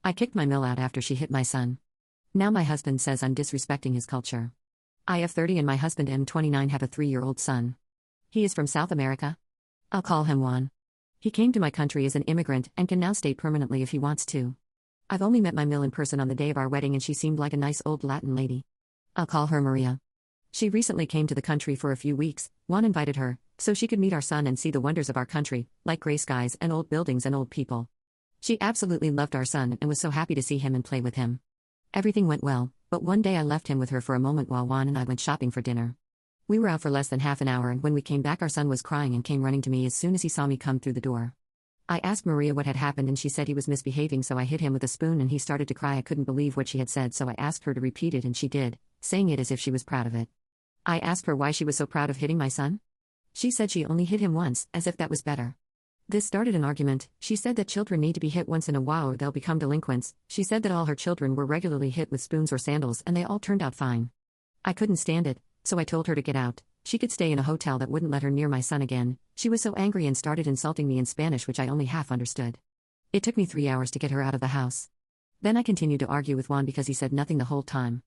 I kicked my mill out after she hit my son. Now my husband says I'm disrespecting his culture. I have 30 and my husband M29 have a 3-year-old son. He is from South America. I'll call him Juan. He came to my country as an immigrant and can now stay permanently if he wants to. I've only met my mill in person on the day of our wedding and she seemed like a nice old Latin lady. I'll call her Maria. She recently came to the country for a few weeks. Juan invited her, so she could meet our son and see the wonders of our country, like gray skies and old buildings and old people. She absolutely loved our son and was so happy to see him and play with him. Everything went well, but one day I left him with her for a moment while Juan and I went shopping for dinner. We were out for less than half an hour and when we came back our son was crying and came running to me as soon as he saw me come through the door. I asked Maria what had happened and she said he was misbehaving so I hit him with a spoon and he started to cry. I couldn't believe what she had said so I asked her to repeat it and she did, saying it as if she was proud of it. I asked her why she was so proud of hitting my son. She said she only hit him once, as if that was better. This started an argument. She said that children need to be hit once in a while or they'll become delinquents. She said that all her children were regularly hit with spoons or sandals and they all turned out fine. I couldn't stand it, so I told her to get out. She could stay in a hotel that wouldn't let her near my son again. She was so angry and started insulting me in Spanish which I only half understood. It took me 3 hours to get her out of the house. Then I continued to argue with Juan because he said nothing the whole time.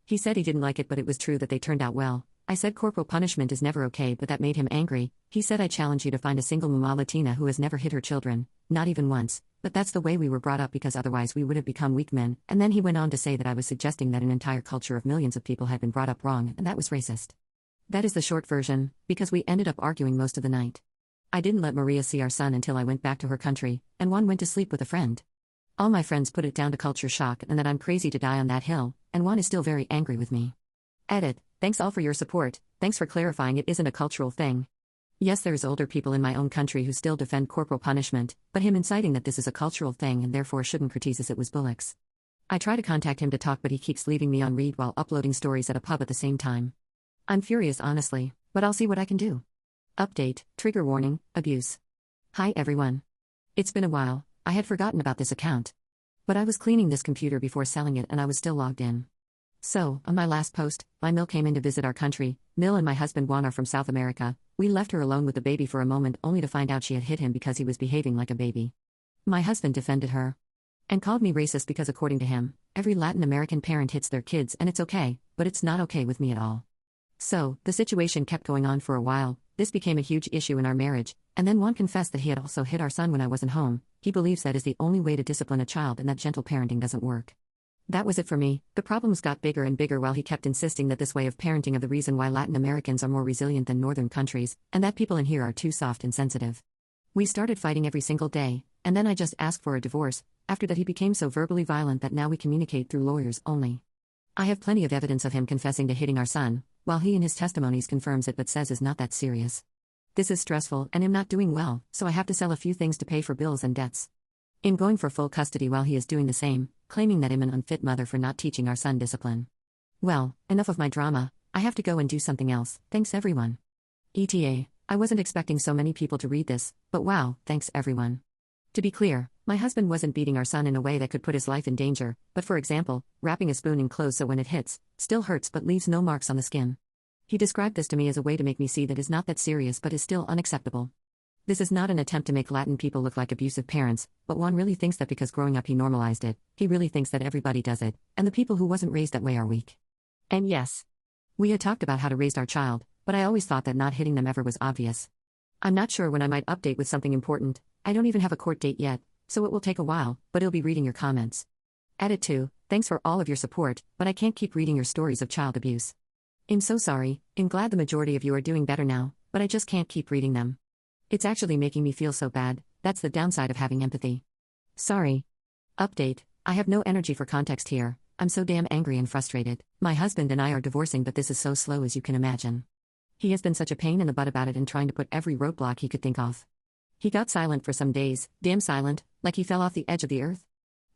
He said he didn't like it but it was true that they turned out well. I said corporal punishment is never okay but that made him angry. He said I challenge you to find a single mama Latina who has never hit her children, not even once, but that's the way we were brought up because otherwise we would have become weak men, and then he went on to say that I was suggesting that an entire culture of millions of people had been brought up wrong and that was racist. That is the short version, because we ended up arguing most of the night. I didn't let Maria see our son until I went back to her country, and Juan went to sleep with a friend. All my friends put it down to culture shock and that I'm crazy to die on that hill, and Juan is still very angry with me. Edit. Thanks all for your support, thanks for clarifying it isn't a cultural thing. Yes, there's older people in my own country who still defend corporal punishment, but him inciting that this is a cultural thing and therefore shouldn't criticize as it was bullocks. I try to contact him to talk but he keeps leaving me on read while uploading stories at a pub at the same time. I'm furious honestly, but I'll see what I can do. Update, trigger warning, abuse. Hi everyone. It's been a while, I had forgotten about this account. But I was cleaning this computer before selling it and I was still logged in. So, on my last post, my Mill came in to visit our country. Mill and my husband Juan are from South America. We left her alone with the baby for a moment only to find out she had hit him because he was behaving like a baby. My husband defended her and called me racist because according to him, every Latin American parent hits their kids and it's okay, but it's not okay with me at all. So, the situation kept going on for a while. This became a huge issue in our marriage, and then Juan confessed that he had also hit our son when I wasn't home. He believes that is the only way to discipline a child and that gentle parenting doesn't work. That was it for me. The problems got bigger and bigger while he kept insisting that this way of parenting is the reason why Latin Americans are more resilient than northern countries, and that people in here are too soft and sensitive. We started fighting every single day, and then I just asked for a divorce. After that he became so verbally violent that now we communicate through lawyers only. I have plenty of evidence of him confessing to hitting our son, while he in his testimonies confirms it but says it's not that serious. This is stressful and I'm not doing well, so I have to sell a few things to pay for bills and debts. I'm going for full custody while he is doing the same, claiming that I'm an unfit mother for not teaching our son discipline. Well, enough of my drama, I have to go and do something else. Thanks everyone. ETA, I wasn't expecting so many people to read this, but wow, thanks everyone. To be clear, my husband wasn't beating our son in a way that could put his life in danger, but for example, wrapping a spoon in clothes so when it hits, still hurts but leaves no marks on the skin. He described this to me as a way to make me see that is not that serious but is still unacceptable. This is not an attempt to make Latin people look like abusive parents, but Juan really thinks that because growing up he normalized it, he really thinks that everybody does it, and the people who wasn't raised that way are weak. And yes, we had talked about how to raise our child, but I always thought that not hitting them ever was obvious. I'm not sure when I might update with something important. I don't even have a court date yet, so it will take a while, but I'll be reading your comments. Edit 2, thanks for all of your support, but I can't keep reading your stories of child abuse. I'm so sorry, I'm glad the majority of you are doing better now, but I just can't keep reading them. It's actually making me feel so bad, that's the downside of having empathy. Sorry. Update, I have no energy for context here, I'm so damn angry and frustrated. My husband and I are divorcing but this is so slow as you can imagine. He has been such a pain in the butt about it and trying to put every roadblock he could think of. He got silent for some days, damn silent, like he fell off the edge of the earth.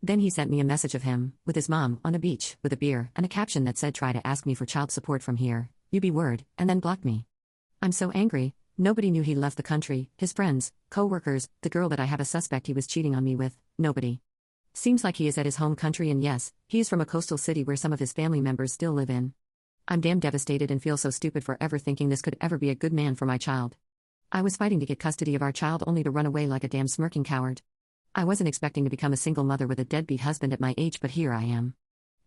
Then he sent me a message of him, with his mom, on a beach, with a beer, and a caption that said try to ask me for child support from here, you be word, and then blocked me. I'm so angry. Nobody knew he left the country, his friends, co-workers, the girl that I have a suspect he was cheating on me with, nobody. Seems like he is at his home country and yes, he is from a coastal city where some of his family members still live in. I'm damn devastated and feel so stupid for ever thinking this could ever be a good man for my child. I was fighting to get custody of our child only to run away like a damn smirking coward. I wasn't expecting to become a single mother with a deadbeat husband at my age, but here I am.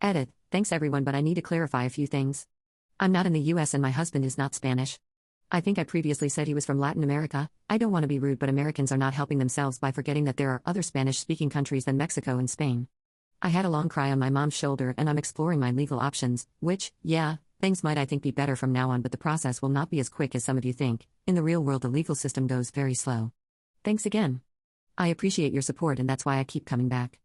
Edit. Thanks everyone, but I need to clarify a few things. I'm not in the US and my husband is not Spanish. I think I previously said he was from Latin America. I don't want to be rude, but Americans are not helping themselves by forgetting that there are other Spanish-speaking countries than Mexico and Spain. I had a long cry on my mom's shoulder and I'm exploring my legal options, which, yeah, things might I think be better from now on, but the process will not be as quick as some of you think. In the real world the legal system goes very slow. Thanks again. I appreciate your support and that's why I keep coming back.